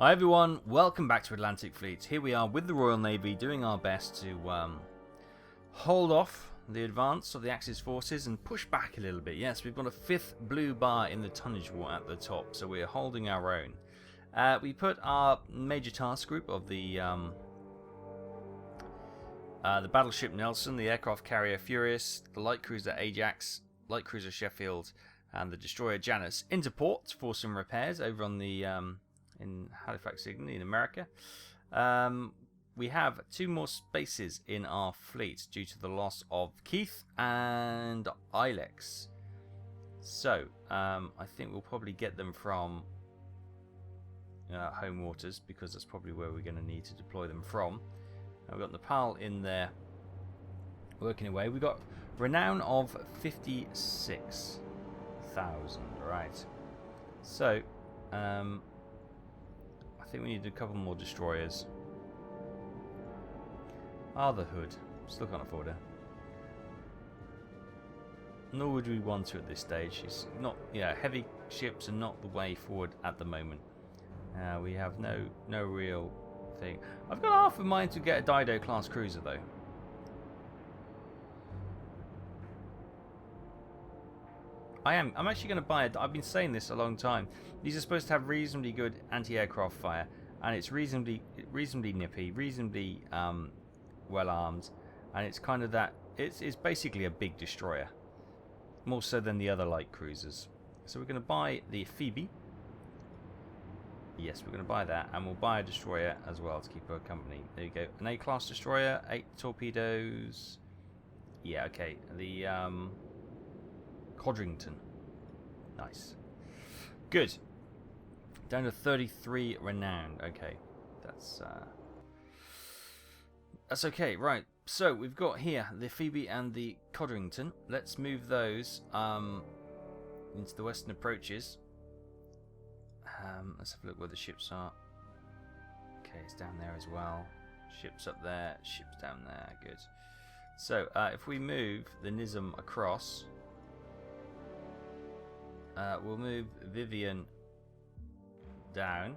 Hi everyone, welcome back to Atlantic Fleet. Here we are with the Royal Navy doing our best to hold off the advance of the Axis forces and push back a little bit. Yes, we've got a fifth blue bar in the tonnage war at the top, so we're holding our own. We put our major task group of the battleship Nelson, the aircraft carrier Furious, the light cruiser Ajax, light cruiser Sheffield, and the destroyer Janus into port for some repairs over on the in Halifax, England, in America. We have two more spaces in our fleet due to the loss of Keith and Ilex. So I think we'll probably get them from home waters, because that's probably where we're going to need to deploy them from. We've got Nepal in there working away. We've got renown of 56,000. Right. So I think we need a couple more destroyers. The Hood. Still can't afford her. Nor would we want to at this stage. It's not, heavy ships are not the way forward at the moment. We have no real thing. I've got half a mind to get a Dido class cruiser though. I'm actually going to buy it. I've been saying this a long time. These are supposed to have reasonably good anti-aircraft fire, and it's reasonably nippy, reasonably well armed, and it's kind of that. It's basically a big destroyer, more so than the other light cruisers. So we're going to buy the Phoebe. Yes, we're going to buy that, and we'll buy a destroyer as well to keep her company. There you go, an A-class destroyer, 8 torpedoes. Yeah, okay. The Codrington. Nice. Good. Down to 33 renowned. Okay. That's okay. Right. So we've got here the Phoebe and the Codrington. Let's move those into the western approaches. Let's have a look where the ships are. Okay, it's down there as well. Ships up there, ships down there. Good. So if we move the Nizam across, we'll move Vivian down,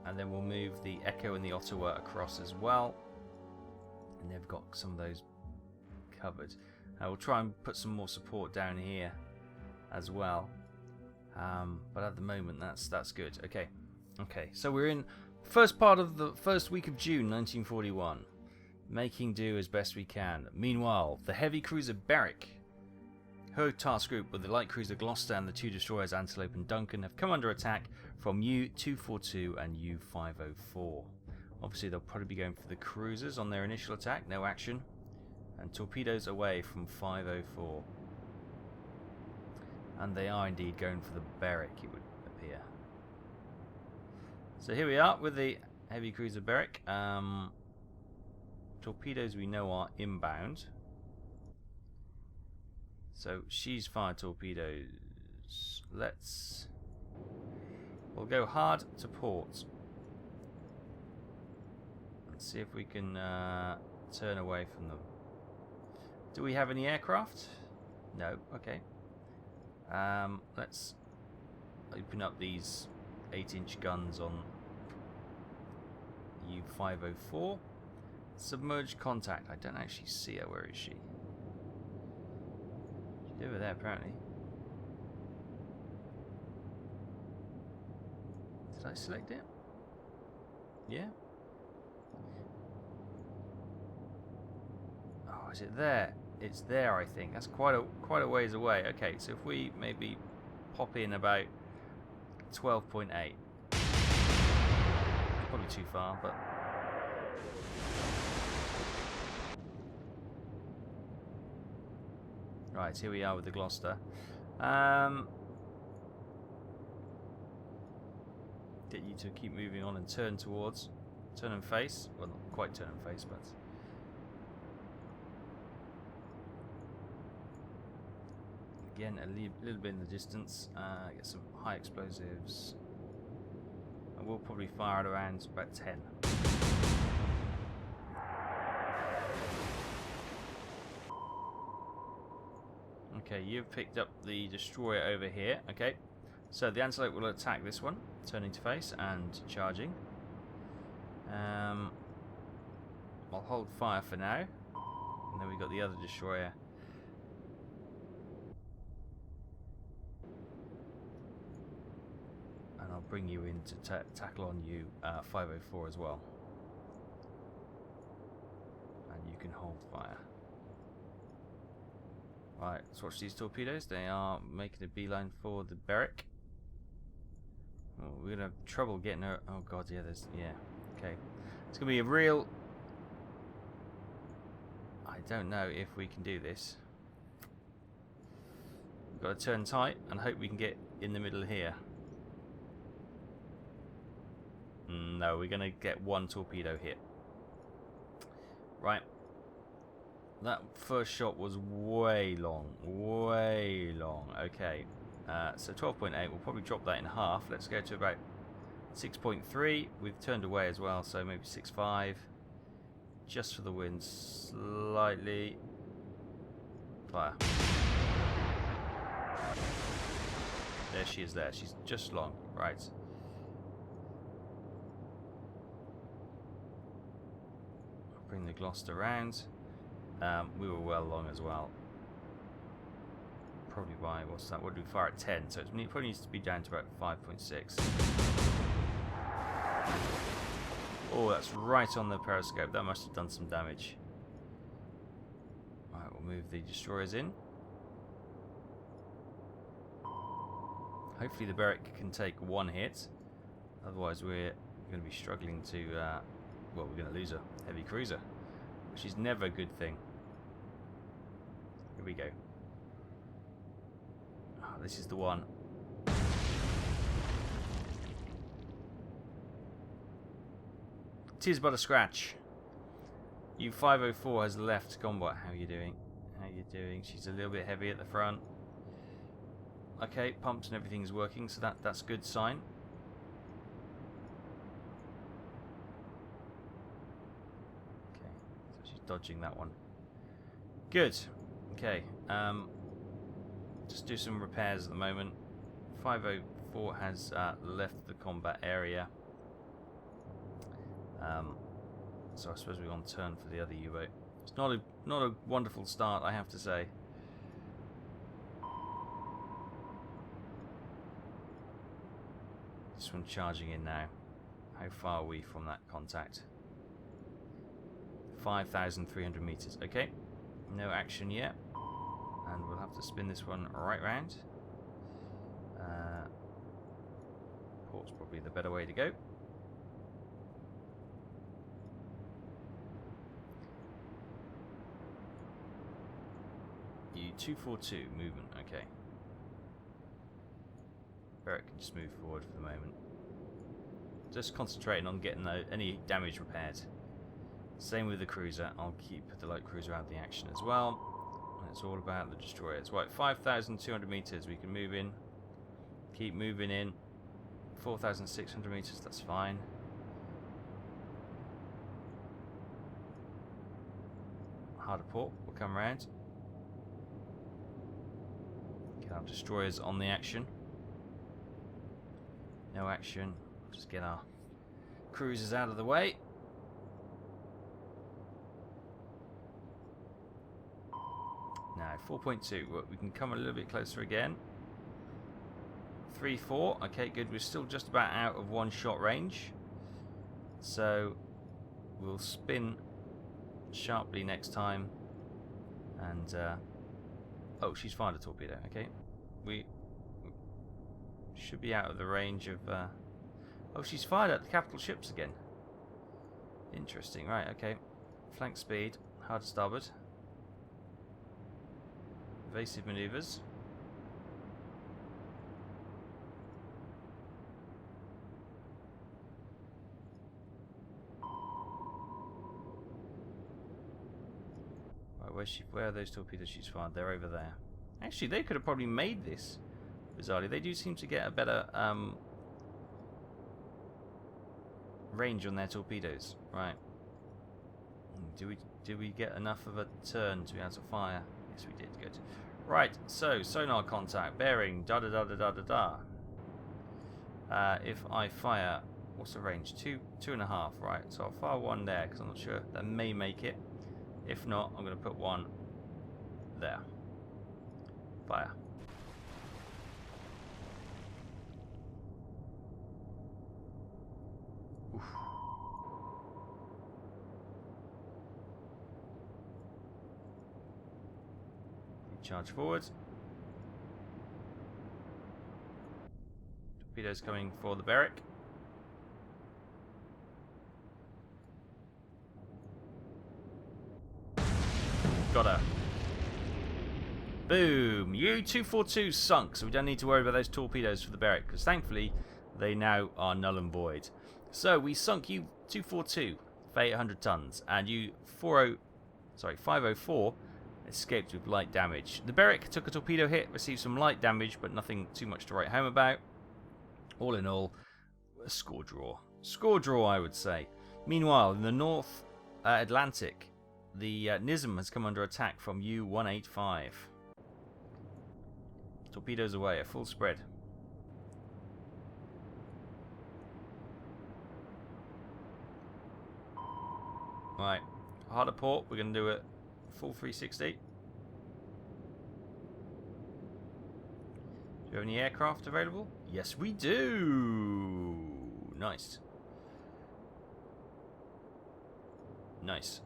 and then we'll move the Echo and the Ottawa across as well, and they've got some of those covered. We'll try and put some more support down here as well, but at the moment that's good. Okay, so we're in first part of the first week of June 1941, making do as best we can. Meanwhile, the heavy cruiser Berwick, her task group with the light cruiser Gloucester and the two destroyers Antelope and Duncan have come under attack from U-242 and U-504. Obviously they'll probably be going for the cruisers on their initial attack, no action, and torpedoes away from 504. And they are indeed going for the Berwick, it would appear. So here we are with the heavy cruiser Berwick. Torpedoes we know are inbound. So she's fired torpedoes. We'll go hard to port. Let's see if we can turn away from them. Do we have any aircraft? No. Okay. Let's open up these 8-inch guns on U-504. Submerged contact. I don't actually see her. Where is she? Over there, apparently. Did I select it? Yeah. Oh, is it there? It's there, I think. That's quite a ways away. Okay, so if we maybe pop in about 12.8. Probably too far, but. Right, here we are with the Gloucester. Get you to keep moving on and turn and face. Well, not quite turn and face, but. Again, a little bit in the distance. Get some high explosives. And we'll probably fire at around about 10. Okay, you've picked up the destroyer over here. Okay, So the antelope will attack this one, turning to face and charging. I'll hold fire for now. And then we've got the other destroyer. And I'll bring you in to tackle on you 504 as well. And you can hold fire. Right, let's watch these torpedoes. They are making a beeline for the Berwick. Oh, we're gonna have trouble getting her. Oh god, yeah, okay. It's gonna be a real. I don't know if we can do this. We've got to turn tight and hope we can get in the middle here. No, we're gonna get one torpedo hit. Right. That first shot was way long. Way long. Okay. So 12.8, we'll probably drop that in half. Let's go to about 6.3. We've turned away as well, so maybe 6.5. Just for the wind, slightly. Fire. There she is there. She's just long. Right. I'll bring the Gloucester round. We were well long as well. Probably by, what's that? What did we fire at 10? So it probably needs to be down to about 5.6. Oh, that's right on the periscope. That must have done some damage. Right, we'll move the destroyers in. Hopefully the Berwick can take one hit. Otherwise we're going to be struggling to, well, we're going to lose a heavy cruiser, which is never a good thing. Here we go. Oh, this is the one. Tis but a scratch. U-504 has left Convoy. How are you doing? How are you doing? She's a little bit heavy at the front. Okay, pumps and everything is working, so that's a good sign. Okay, so she's dodging that one. Good. Okay, just do some repairs at the moment. 504 has left the combat area. So I suppose we're on turn for the other U-boat. It's not a wonderful start, I have to say. This one charging in now. How far are we from that contact? 5,300 meters. Okay, no action yet, and we'll have to spin this one right round. Port's probably the better way to go. U-242 movement. Okay. Berwick can just move forward for the moment. Just concentrating on getting any damage repaired. Same with the cruiser. I'll keep the light cruiser out of the action as well. And it's all about the destroyers. Right, 5,200 meters we can move in. Keep moving in. 4,600 meters, that's fine. Harder port will come around. Get our destroyers on the action. No action. Just get our cruisers out of the way. Now 4.2. We can come a little bit closer again. 3-4. Okay, good. We're still just about out of one shot range. So we'll spin sharply next time. And oh, she's fired a torpedo. Okay, we should be out of the range of. Oh, she's fired at the capital ships again. Interesting. Right. Okay. Flank speed. Hard starboard. Evasive maneuvers. Right, where are those torpedoes she's fired? They're over there. Actually, they could have probably made this. Bizarrely, they do seem to get a better range on their torpedoes. Right. Do we get enough of a turn to be able to fire? Yes, we did. Good. Right. So sonar contact bearing da da da da da da da. if I fire, what's the range? 2.5, right? So I'll fire one there because I'm not sure. That may make it. If not, I'm going to put one there. Fire. Oof. Charge forward. Torpedoes coming for the barrack. Got her. Boom! U-242 sunk, so we don't need to worry about those torpedoes for the barrack, because thankfully they now are null and void. So we sunk U-242 for 800 tons, and U-504 escaped with light damage. The barrack took a torpedo hit, received some light damage, but nothing too much to write home about. All in all, a score draw. Score draw, I would say. Meanwhile, in the North Atlantic, the Nizam has come under attack from U-185. Torpedoes away, a full spread. Right, harder port, we're going to do it full 360. Do you have any aircraft available? Yes, we do. Nice. Nice.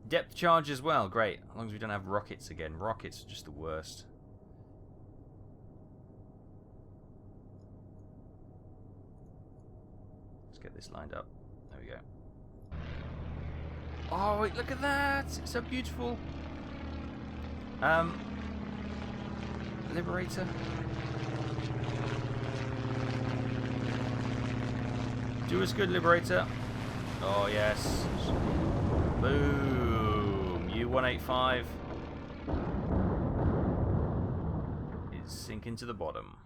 Depth charge as well. Great. As long as we don't have rockets again. Rockets are just the worst. Let's get this lined up. There we go. Oh, wait, look at that! It's so beautiful. Liberator. Do us good, Liberator. Oh, yes. Boom! U-185 is sinking to the bottom.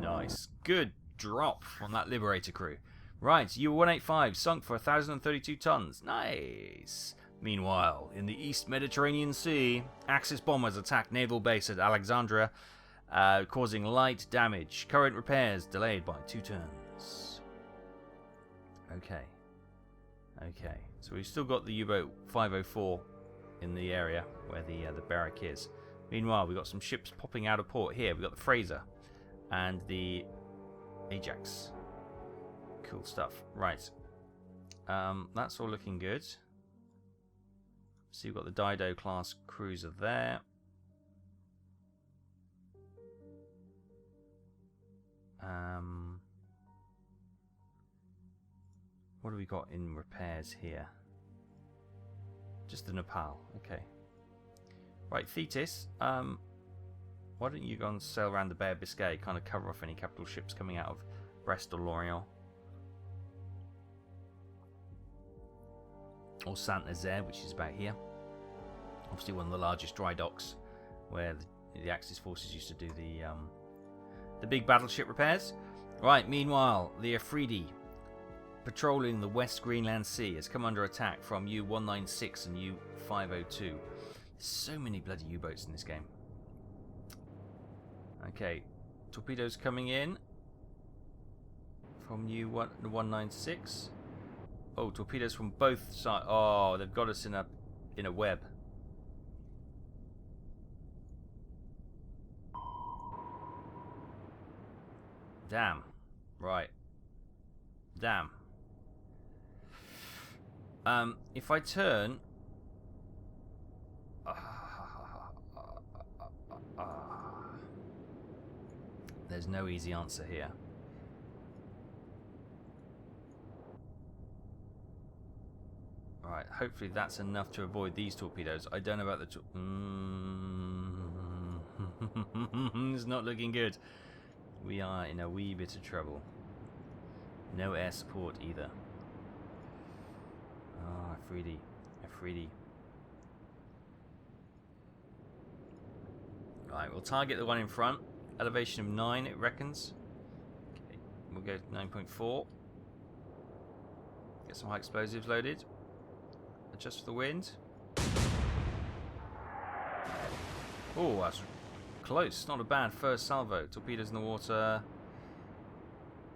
Nice. Good drop on that Liberator crew. Right, U-185 sunk for 1,032 tons. Nice. Meanwhile, in the East Mediterranean Sea, Axis bombers attacked naval base at Alexandria, causing light damage. Current repairs delayed by 2 turns. Okay. Okay. So we've still got the U-boat 504 in the area where the barrack is. Meanwhile, we've got some ships popping out of port here. We've got the Fraser and the Ajax. Cool stuff. Right. That's all looking good. So you've got the Dido class cruiser there. What do we got in repairs here? Just the Nepal. Okay. Right, Thetis. Why don't you go and sail around the Bay of Biscay, kind of cover off any capital ships coming out of Brest or Lorient. Or Saint-Nazaire, which is about here. Obviously one of the largest dry docks where the Axis forces used to do the big battleship repairs. Right, meanwhile, the Afridi, patrolling the West Greenland Sea, has come under attack from U-196 and U-502. So many bloody U-boats in this game. Okay, torpedoes coming in from U-196. Oh, torpedoes from both sides. Oh, they've got us in a web. Damn. Right. Damn. If I turn... There's no easy answer here. Right, hopefully that's enough to avoid these torpedoes. I don't know about the... It's not looking good. We are in a wee bit of trouble. No air support either. Ah, Afridi. Afridi. Right, we'll target the one in front. Elevation of 9, it reckons. Okay, we'll go to 9.4. Get some high explosives loaded. Adjust for the wind. Oh, that's close. Not a bad first salvo. Torpedoes in the water.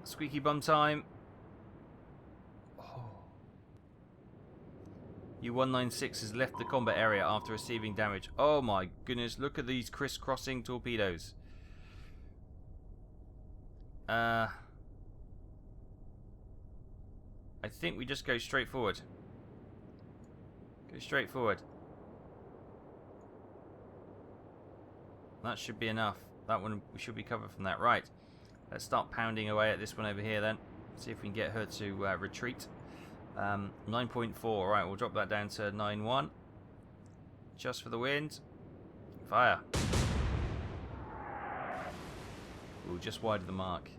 Squeaky bum time. Oh. U-196 has left the combat area after receiving damage. Oh my goodness, look at these crisscrossing torpedoes. I think we just go straight forward. Go straight forward. That should be enough. That one, we should be covered from that. Right. Let's start pounding away at this one over here then. See if we can get her to retreat. 9.4. Right, we'll drop that down to 9.1. Just for the wind. Fire. Ooh, just wide of the mark.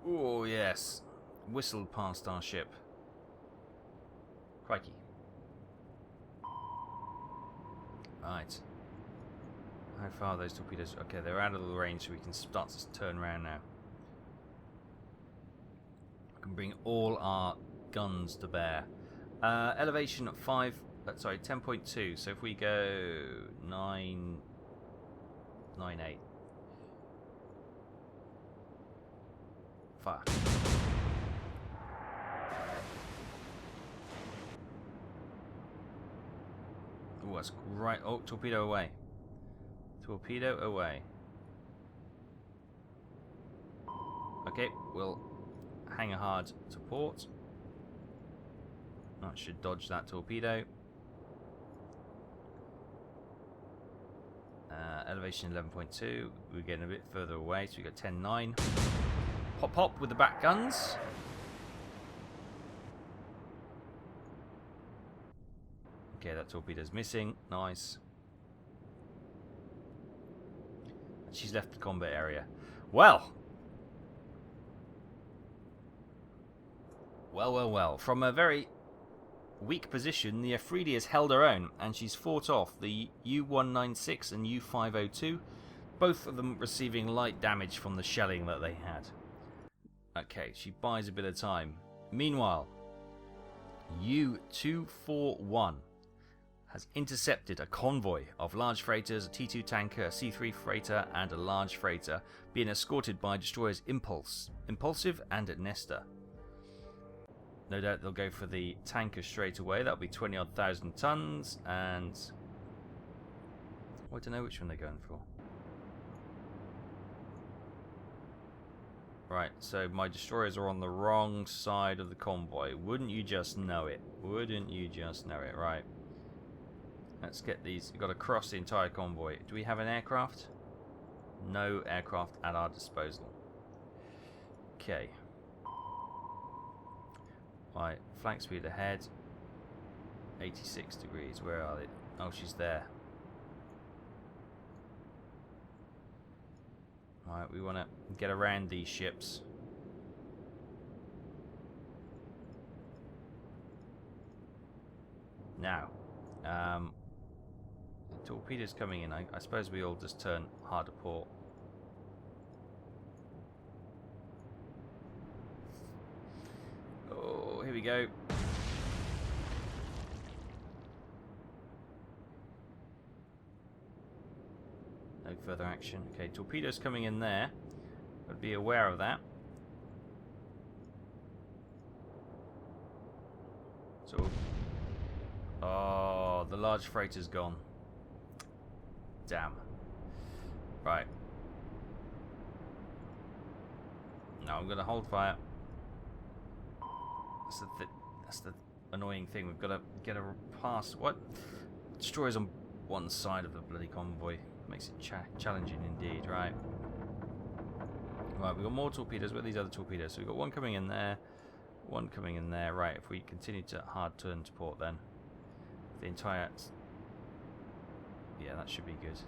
Oh, yes. Whistled past our ship. Crikey. Right. How far are those torpedoes? Okay, they're out of the range, so we can start to turn around now. We can bring all our guns to bear. Elevation at 10.2. So if we go 9.8. Fire. Oh, that's right. Oh, torpedo away. Torpedo away. Okay, we'll hang a hard to port. That should dodge that torpedo. Elevation 11.2. We're getting a bit further away, so we got 10.9. Pop pop with the back guns. Okay, that torpedo's missing. Nice. And she's left the combat area. Well. Well. From a very weak position, the Afridi has held her own, and she's fought off the U-196 and U-502, both of them receiving light damage from the shelling that they had. Okay, she buys a bit of time. Meanwhile, U-241 has intercepted a convoy of large freighters, a T2 tanker, a C3 freighter, and a large freighter, being escorted by destroyers Impulsive, and Nestor. No doubt they'll go for the tanker straight away. That'll be 20-odd thousand tons, and I don't know which one they're going for. Right, so my destroyers are on the wrong side of the convoy. Wouldn't you just know it? Wouldn't you just know it? Right. Let's get these. We've got to cross the entire convoy. Do we have an aircraft? No aircraft at our disposal. Okay. Right, flank speed ahead. 86 degrees. Where are they? Oh, she's there. Right, we want to get around these ships. Now, torpedoes coming in. I suppose we all just turn hard to port. Oh, here we go. No further action. Okay, torpedoes coming in there. But be aware of that. So, oh, the large freighter's gone. Damn. Right. No, I'm gonna hold fire. That's the annoying thing. We've got to get a pass. What? Destroyers on one side of the bloody convoy. Makes it challenging indeed. Right. Right, we've got more torpedoes. Where are these other torpedoes? So we've got one coming in there. One coming in there. Right, if we continue to hard turn to port then. The entire... Yeah, that should be good.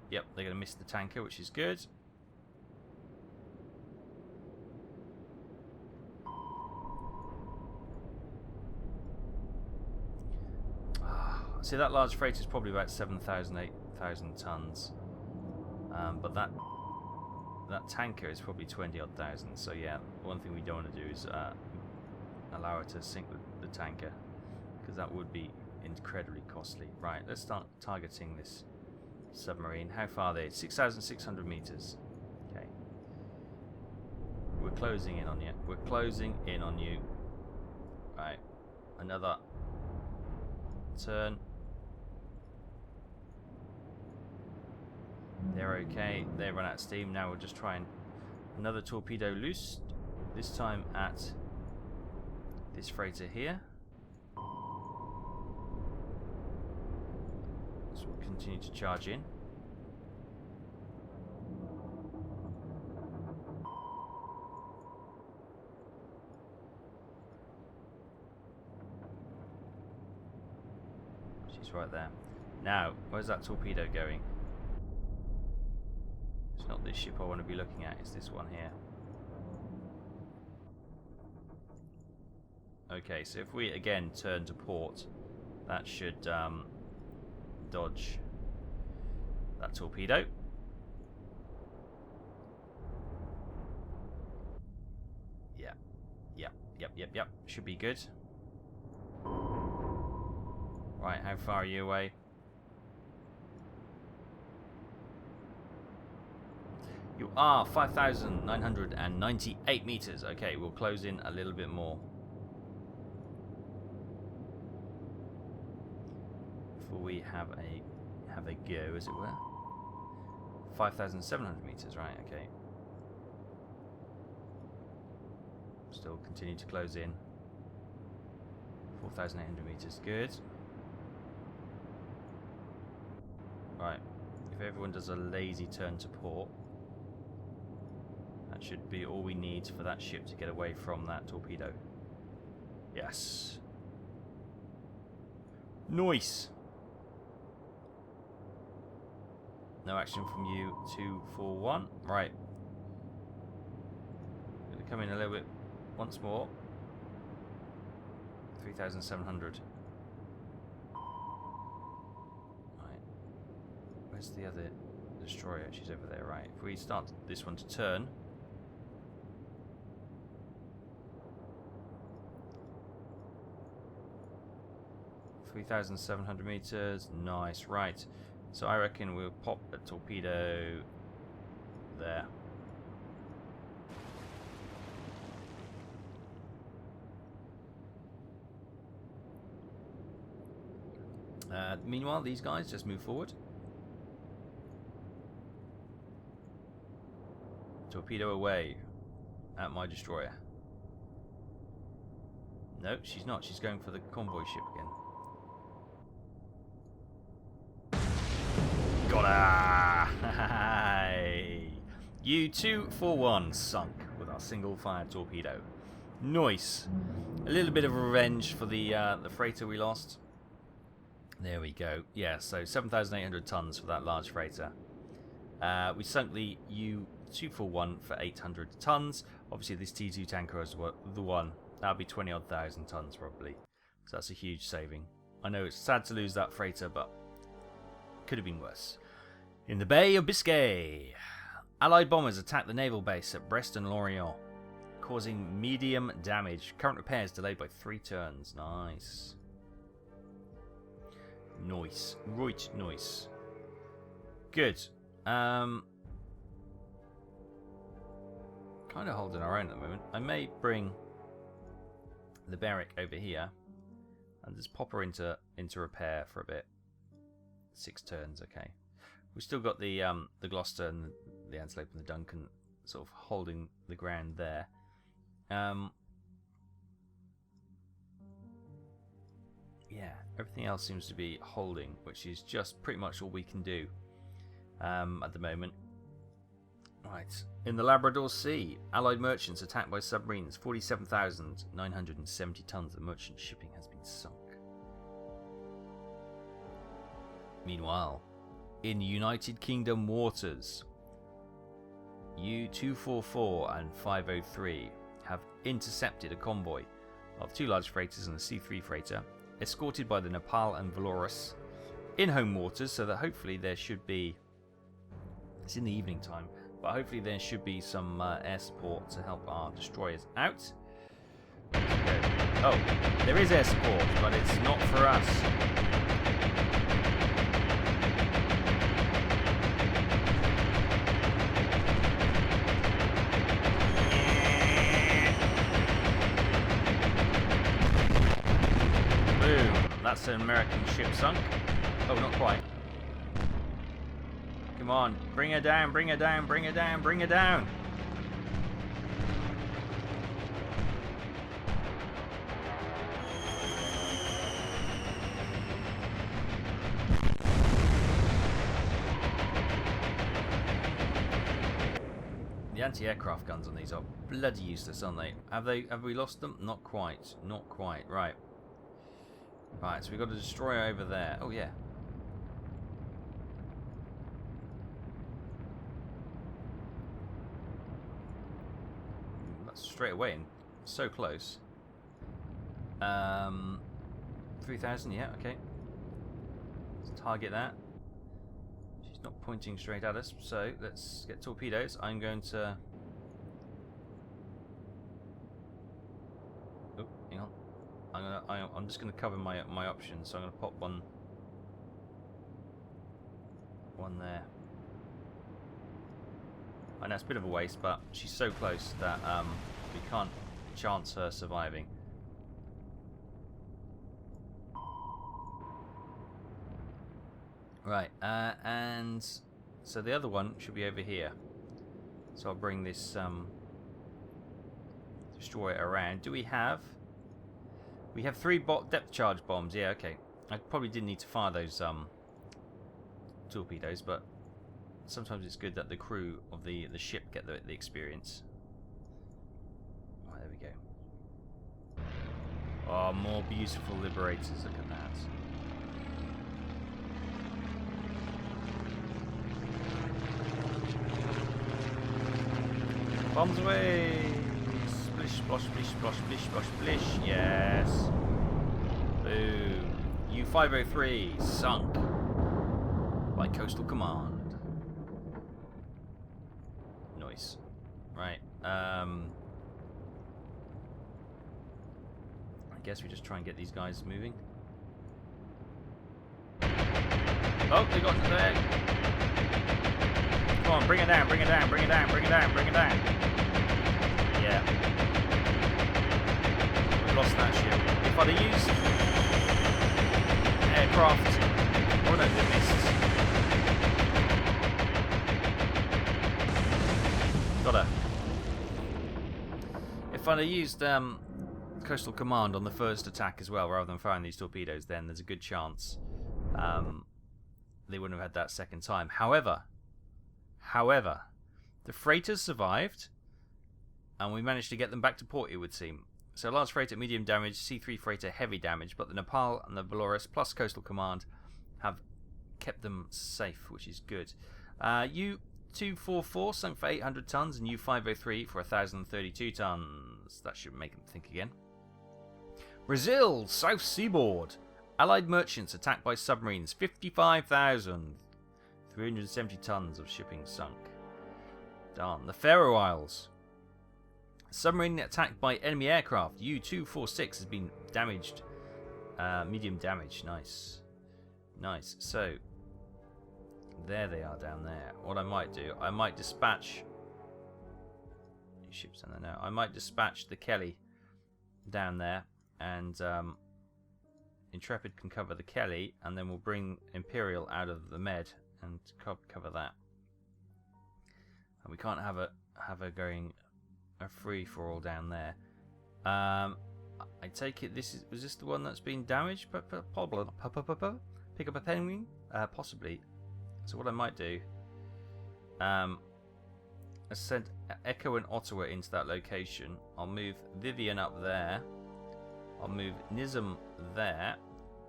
Yep, they're going to miss the tanker, which is good. See, that large freighter is probably about 7,000, 8,000 tons. But that tanker is probably 20-odd thousand. So yeah, one thing we don't want to do is allow her to sink the tanker, because that would be incredibly costly. Right, let's start targeting this submarine. How far are they? 6,600 meters. Okay. We're closing in on you. We're closing in on you. Right. Another turn. They're okay. They run out of steam. Now we'll just try and another torpedo loose. This time at this freighter here. So we'll continue to charge in. She's right there. Now, where's that torpedo going? It's not this ship I want to be looking at, it's this one here. Okay, so if we again turn to port, that should dodge that torpedo. Yep. Should be good. Right, how far are you away? You are 5,998 meters. Okay, we'll close in a little bit more. Before we have a go, as it were. 5,700 meters, right, okay. Still continue to close in. 4,800 meters, good. Right, if everyone does a lazy turn to port, that should be all we need for that ship to get away from that torpedo. Yes. Nice. No action from you, 241. Right. Gonna come in a little bit once more. 3,700. Right. Where's the other destroyer? She's over there, right. If we start this one to turn. $3,700 meters. Nice, right. So I reckon we'll pop a torpedo there. Meanwhile, these guys just move forward. Torpedo away at my destroyer. No, she's not. She's going for the convoy ship again. Got her! U-241 sunk with our single-fire torpedo. Nice. A little bit of revenge for the freighter we lost. There we go. Yeah, so 7,800 tons for that large freighter. We sunk the U-241 for 800 tons. Obviously, this T2 tanker is the one. That'll be 20-odd thousand tons probably. So that's a huge saving. I know it's sad to lose that freighter, but could have been worse. In the Bay of Biscay, Allied bombers attacked the naval base at Brest and Lorient, causing medium damage. Current repairs delayed by 3 turns. Nice. Nice. Right, nice. Good. Kind of holding our own at the moment. I may bring the Berwick over here and just pop her into repair for a bit. 6 turns, okay. We've still got the Gloucester and the Antelope and the Duncan sort of holding the ground there. Yeah, everything else seems to be holding, which is just pretty much all we can do at the moment. Right, in the Labrador Sea, Allied merchants attacked by submarines. 47,970 tons of merchant shipping has been sunk. Meanwhile, in United Kingdom waters, U-244 and 503 have intercepted a convoy of 2 large freighters and a C3 freighter, escorted by the Nepal and Valorous in home waters, so that hopefully there should be, it's in the evening time, but hopefully there should be some air support to help our destroyers out. Oh, there is air support, but it's not for us. That's an American ship sunk. Oh, not quite. Come on, bring her down, bring her down, bring her down, bring her down. The anti-aircraft guns on these are bloody useless, aren't they? Have we lost them? Not quite. Not quite. Right. Right, so we've got a destroyer over there. Oh, yeah. That's straight away and so close. 3,000, yeah, okay. Let's target that. She's not pointing straight at us, so let's get torpedoes. I'm going to... Oh, hang on. I'm just going to cover my options, so I'm going to pop one there. I know it's a bit of a waste, but she's so close that we can't chance her surviving. Right, and so the other one should be over here. So I'll bring this destroyer around. Do we have... We have 3 depth charge bombs. Yeah, okay. I probably didn't need to fire those torpedoes, but sometimes it's good that the crew of the ship get the experience. Right, there we go. Oh, more beautiful liberators. Look at that. Bombs away! Splish, splosh, splish, splosh, splish, splosh, splish. Yes. Boom. U-503 sunk by Coastal Command. Nice. Right. I guess we just try and get these guys moving. Oh, they got to there. Come on, bring it down, bring it down, bring it down, bring it down, bring it down. Yeah. We've lost that ship. If I'd have used aircraft... Oh no, they missed. Got her. If I'd have used Coastal Command on the first attack as well, rather than firing these torpedoes, then there's a good chance they wouldn't have had that second time. However, the freighters survived, and we managed to get them back to port, it would seem. So large freighter, medium damage, C3 freighter, heavy damage, but the Nepal and the Valorous plus Coastal Command have kept them safe, which is good. U-244 sunk for 800 tons, and U-503 for 1,032 tons. That should make them think again. Brazil, South Seaboard. Allied merchants attacked by submarines, 55,000. 370 tons of shipping sunk. Darn. The Faroe Isles. Submarine attacked by enemy aircraft. U-246 has been damaged. Medium damage. Nice. Nice. So, there they are down there. What I might do, I might dispatch... These ships down there now. I might dispatch the Kelly down there, and Intrepid can cover the Kelly, and then we'll bring Imperial out of the Med and cover that. And we can't have her going a free for all down there. I take it was this the one that's been damaged? Pick up a penguin? Possibly. So what I might do, I sent Echo and Ottawa into that location. I'll move Vivian up there. I'll move Nizam there,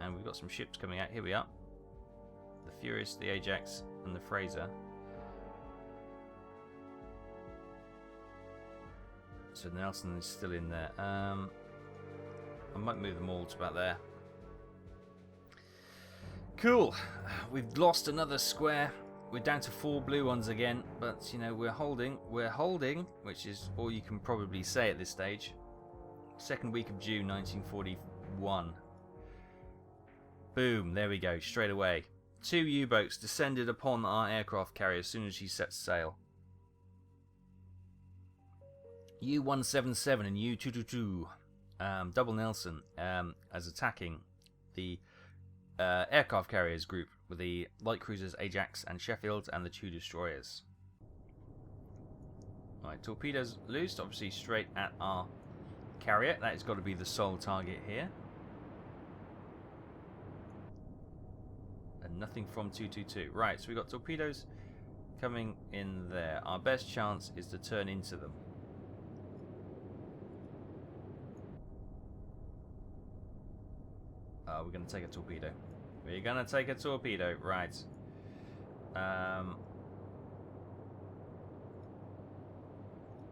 and we've got some ships coming out. Here we are. The Furious, the Ajax, and the Fraser. So Nelson is still in there. I might move them all to about there. Cool. We've lost another square. We're down to 4 blue ones again, but you know, we're holding, which is all you can probably say at this stage. Second week of June 1941. Boom, there we go, straight away. 2 U-boats descended upon our aircraft carrier as soon as she set sail. U-177 and U-222, Double Nelson, as attacking the aircraft carriers group with the light cruisers Ajax and Sheffield and the 2 destroyers. Right, torpedoes loosed, obviously straight at our carrier. That has got to be the sole target here. And nothing from 222. Right, so we've got torpedoes coming in there. Our best chance is to turn into them. We're going to take a torpedo. We're going to take a torpedo. Right.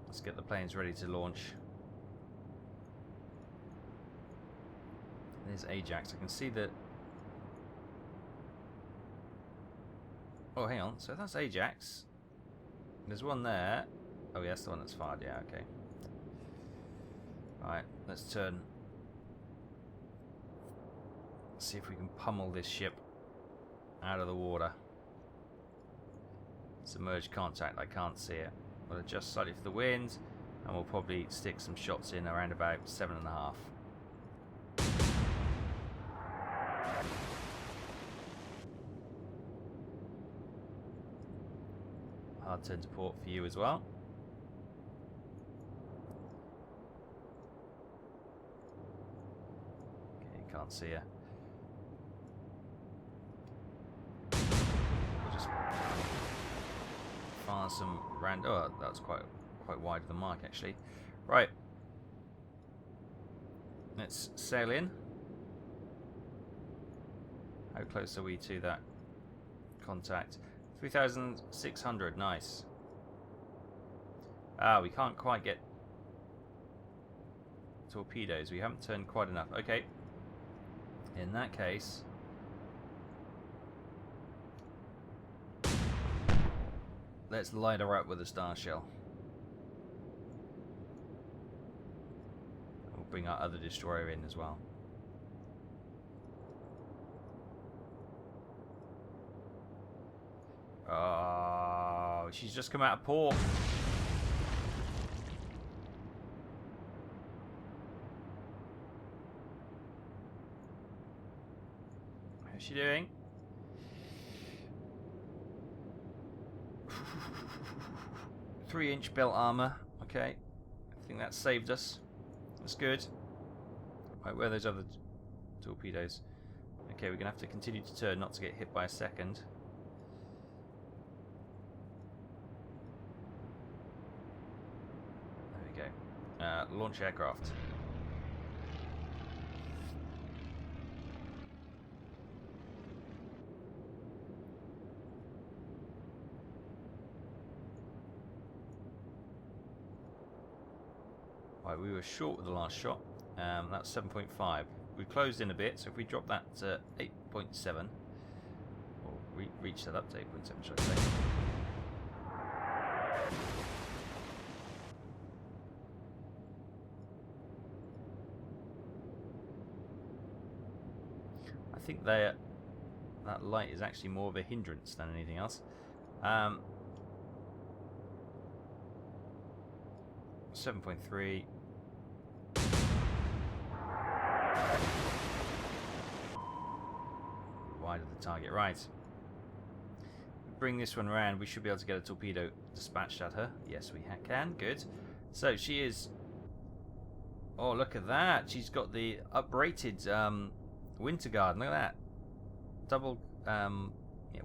Let's get the planes ready to launch. There's Ajax. I can see that... Oh, hang on. So that's Ajax. There's one there. Oh, yeah, that's the one that's fired. Yeah, okay. Alright, let's turn. See if we can pummel this ship out of the water. Submerged contact. I can't see it. We'll adjust slightly for the wind, and we'll probably stick some shots in around about 7.5. Hard turn to port for you as well. Okay, can't see her. We'll just fire some random. Oh, that's quite wide of the mark actually. Right. Let's sail in. How close are we to that contact? 3,600, nice. Ah, we can't quite get torpedoes. We haven't turned quite enough. Okay. In that case, let's light her up with a star shell. We'll bring our other destroyer in as well. Oh, she's just come out of port. How's she doing? Three-inch belt armor. Okay, I think that saved us. That's good. Right, where are those other torpedoes? Okay, we're gonna have to continue to turn, not to get hit by a second. Launch aircraft. Right, we were short with the last shot. That's 7.5. We closed in a bit, so if we drop that to 8.7, or reach that up to 8.7, should I say? I think that light is actually more of a hindrance than anything else. 7.3. Wide of the target, right. Bring this one around. We should be able to get a torpedo dispatched at her. Yes, we can. Good. So she is. Oh, look at that. She's got the uprated Winter Garden. Look at that. Double, yeah,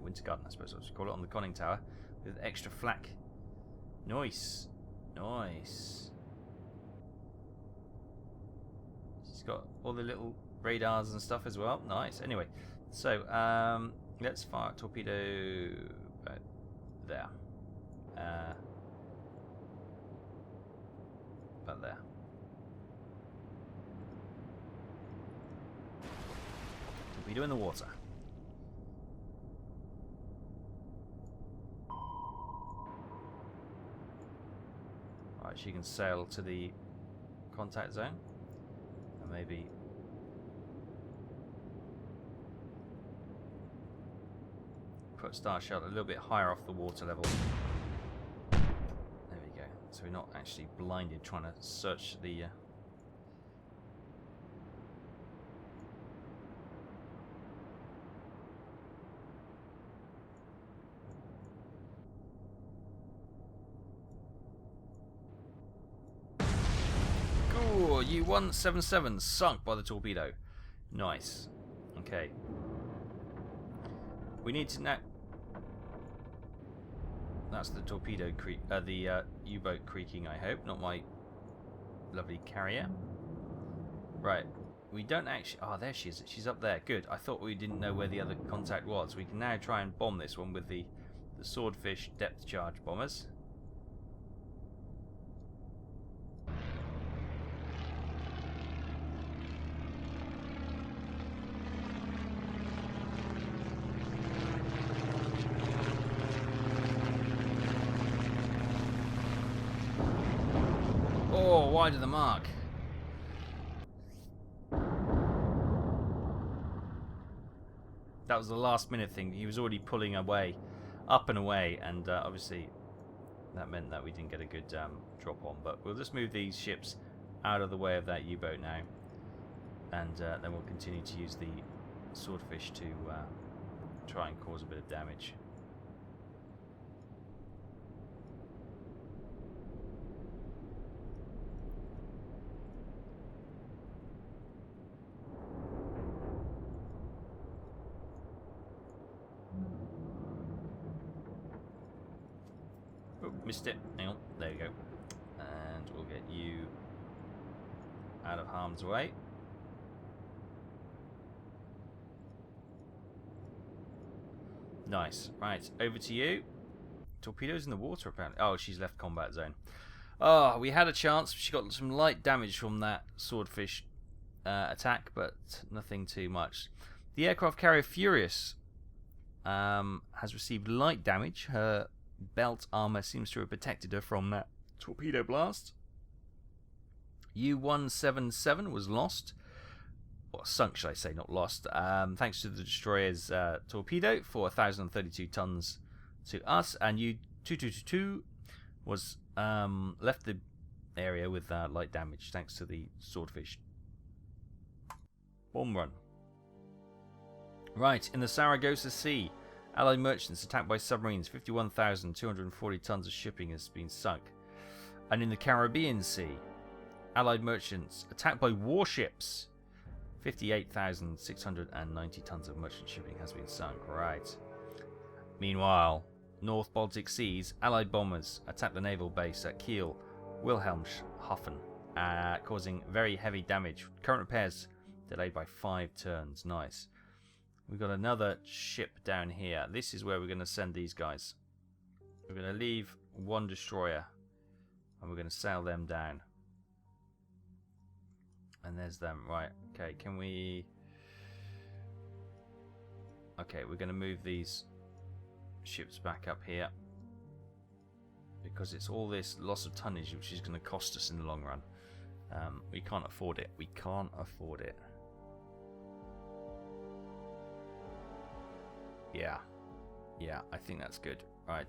Winter Garden, I suppose I should call it, on the conning tower with extra flak. Nice. Nice. She's got all the little radars and stuff as well. Nice. Anyway, so let's fire a torpedo there. About there. Torpedo in the water. Alright, she can sail to the contact zone. And maybe put Star Shell a little bit higher off the water level. There we go. So we're not actually blinded trying to search the U-177 sunk by the torpedo. Nice. Okay. We need to now... That's the torpedo U-boat creaking, I hope, not my lovely carrier. Right. We don't actually... Oh, there she is. She's up there. Good. I thought we didn't know where the other contact was. We can now try and bomb this one with the Swordfish depth charge bombers. Oh, wide of the mark. That was the last minute thing. He was already pulling away, up and away, and obviously that meant that we didn't get a good drop on. But we'll just move these ships out of the way of that U-boat now, and then we'll continue to use the Swordfish to try and cause a bit of damage. Missed it. Hang on. There you go. And we'll get you out of harm's way. Nice. Right, over to you. Torpedoes in the water, apparently. Oh, she's left combat zone. Oh, we had a chance. She got some light damage from that Swordfish attack, but nothing too much. The aircraft carrier Furious has received light damage. Her belt armor seems to have protected her from that torpedo blast. U-177 was lost, or sunk, should I say, not lost, thanks to the destroyer's torpedo for 1,032 tons to us, and U-2222 was left the area with light damage thanks to the Swordfish bomb run. Right, in the Saragossa Sea, Allied merchants attacked by submarines. 51,240 tons of shipping has been sunk. And in the Caribbean Sea, Allied merchants attacked by warships. 58,690 tons of merchant shipping has been sunk. Right. Meanwhile, North Baltic Seas, Allied bombers attacked the naval base at Kiel, Wilhelmshaven, causing very heavy damage. Current repairs delayed by 5 turns. Nice. We've got another ship down here. This is where we're going to send these guys. We're going to leave one destroyer and we're going to sail them down. And there's them. Right. Okay, can we... Okay, we're going to move these ships back up here, because it's all this loss of tonnage which is going to cost us in the long run. We can't afford it. We can't afford it. Yeah, I think that's good. Right.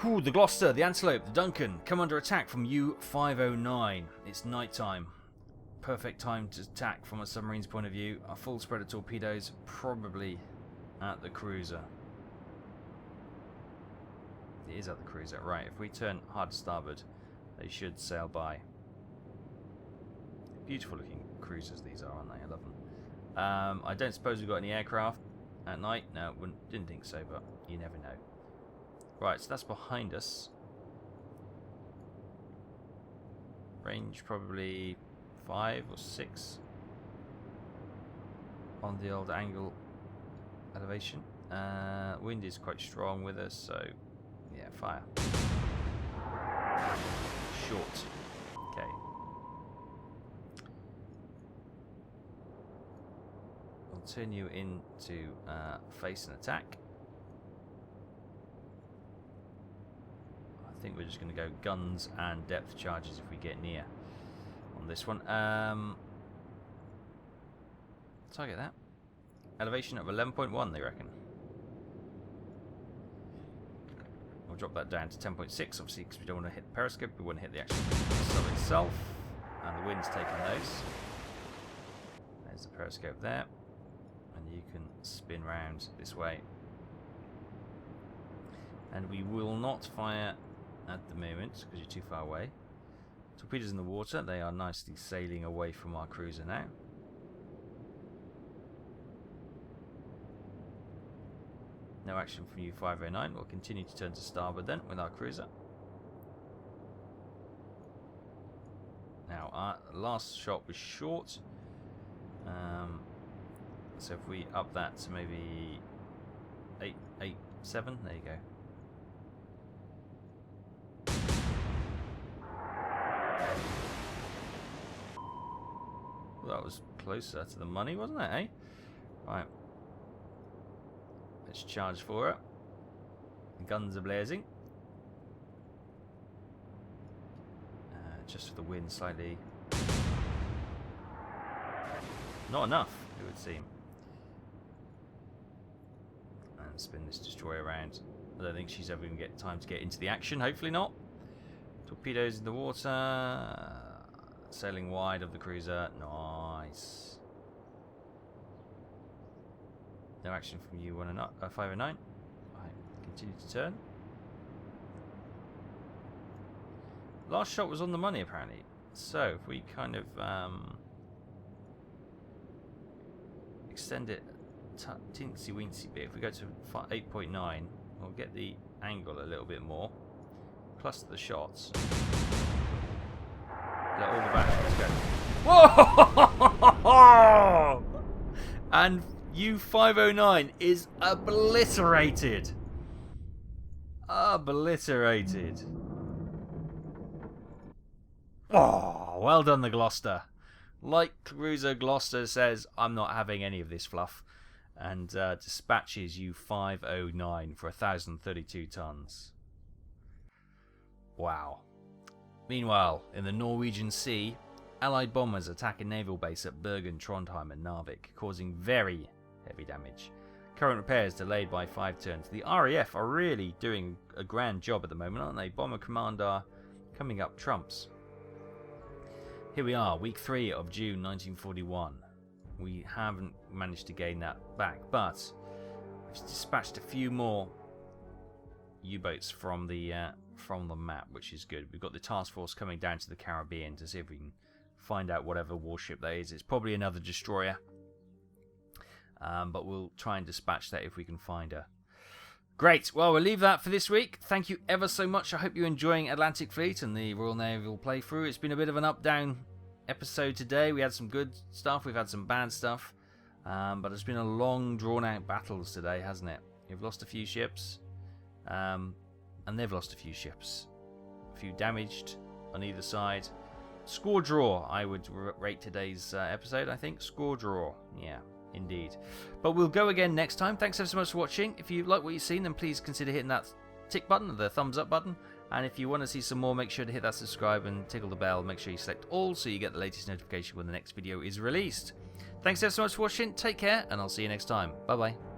Whew, the Gloucester, the Antelope, the Duncan come under attack from U-509. It's night time. Perfect time to attack from a submarine's point of view. A full spread of torpedoes, probably at the cruiser. It is at the cruiser. Right, if we turn hard to starboard, they should sail by. Beautiful looking cruisers these are, aren't they? I love them. I don't suppose we've got any aircraft at night. No, didn't think so, but you never know. Right, so that's behind us. Range probably 5 or 6 on the old angle elevation. Wind is quite strong with us, so yeah, fire. Short. Okay. I'll turn you into face and attack. I think we're just going to go guns and depth charges if we get near on this one. Target that. Elevation of 11.1, they reckon. We'll drop that down to 10.6, obviously, because we don't want to hit the periscope. We want to hit the actual sub itself. And the wind's taking those. There's the periscope there. And you can spin round this way. And we will not fire at the moment because you're too far away. Torpedoes in the water. They are nicely sailing away from our cruiser now. No action from U-509. We'll continue to turn to starboard then with our cruiser. Now, our last shot was short. So if we up that to maybe 8.7, there you go. Well, that was closer to the money, wasn't it, eh? Right. Let's charge for it. The guns are blazing. Just for the wind slightly. Not enough, it would seem. And spin this destroyer around. I don't think she's ever going to get time to get into the action. Hopefully not. Torpedoes in the water. Sailing wide of the cruiser. Nice. No action from U-509. Right, continue to turn. Last shot was on the money, apparently. So, if we kind of extend it teensy-weensy bit, if we go to 8.9, we'll get the angle a little bit more. Plus the shots. Let all the batteries go. Whoa! And U-509 is obliterated. Obliterated. Oh, well done, the Gloucester. Light cruiser Gloucester says, I'm not having any of this fluff, and dispatches U-509 for 1,032 tons. Wow. Meanwhile, in the Norwegian Sea, Allied bombers attack a naval base at Bergen, Trondheim and Narvik, causing very heavy damage. Current repairs delayed by 5 turns. The RAF are really doing a grand job at the moment, aren't they? Bomber Commander coming up trumps. Here we are, week 3 of June 1941. We haven't managed to gain that back, but we've dispatched a few more U-boats from the map, which is good. We've got the task force coming down to the Caribbean to see if we can find out whatever warship that is. It's probably another destroyer, but we'll try and dispatch that if we can find her. Great. Well, we'll leave that for this week. Thank you ever so much. I hope you're enjoying Atlantic Fleet and the Royal Naval playthrough. It's been a bit of an up-down episode today. We had some good stuff. We've had some bad stuff. But it's been a long, drawn-out battles today, hasn't it? We've lost a few ships. And they've lost a few ships. A few damaged on either side. Score draw, I would rate today's episode, I think. Score draw. Yeah. Indeed. But we'll go again next time. Thanks ever so much for watching. If you like what you've seen, then please consider hitting that tick button, the thumbs up button. And if you want to see some more, make sure to hit that subscribe and tickle the bell. Make sure you select all so you get the latest notification when the next video is released. Thanks ever so much for watching. Take care, and I'll see you next time. Bye-bye.